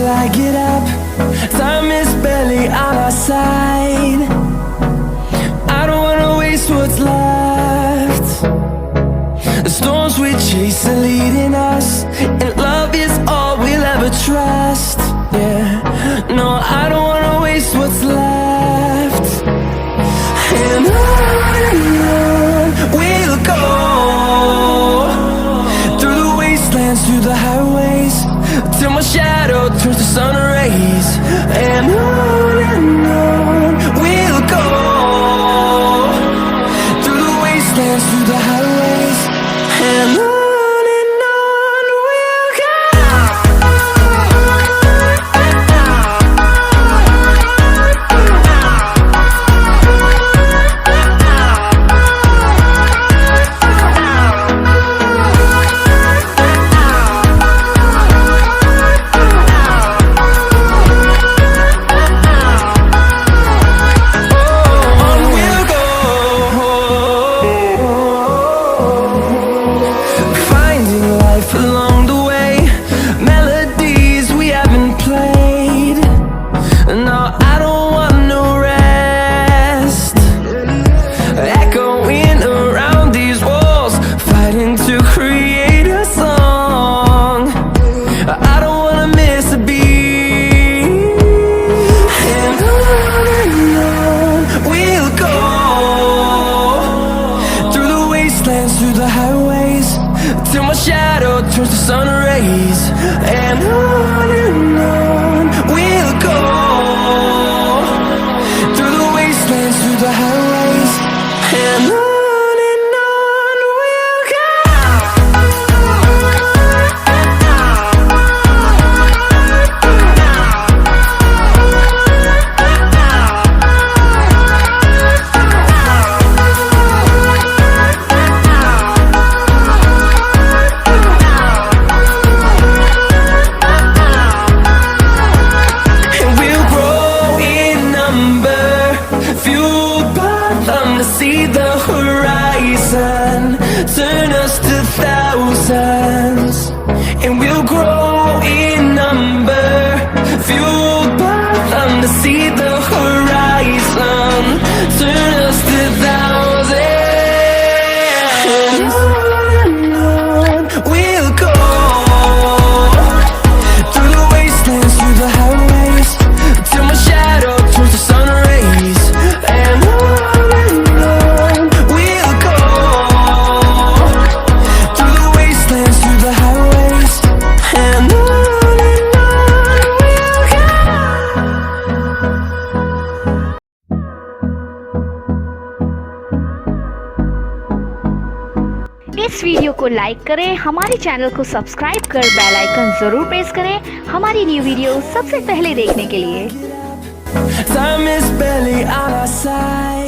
till I get up. Time is barely on our side. I don't wanna waste what's left. The storms we chase are leading us, and love is all we'll ever trust. Yeah, no, I don't wanna waste what's left. And on we'll go, through the wastelands, through the highways, till my shadow turns to sun rays. And on we'll go, through the wastelands, through the highways, and on. Through the highways, till my shadow turns to sun rays. And on we'll go, through the wastelands, through the highways, and on. See the horizon turn us to thousands, and we'll grow in number, fueled by them. To see the horizon turn us to thousands, and on we'll go, through the wastelands, through the highways, till my shadow turns to sun rays. And इस video को like करें, हमारे channel को subscribe कर bell icon जरूर press करें हमारी new video सबसे पहले देखने के लिए। Time is barely on our side.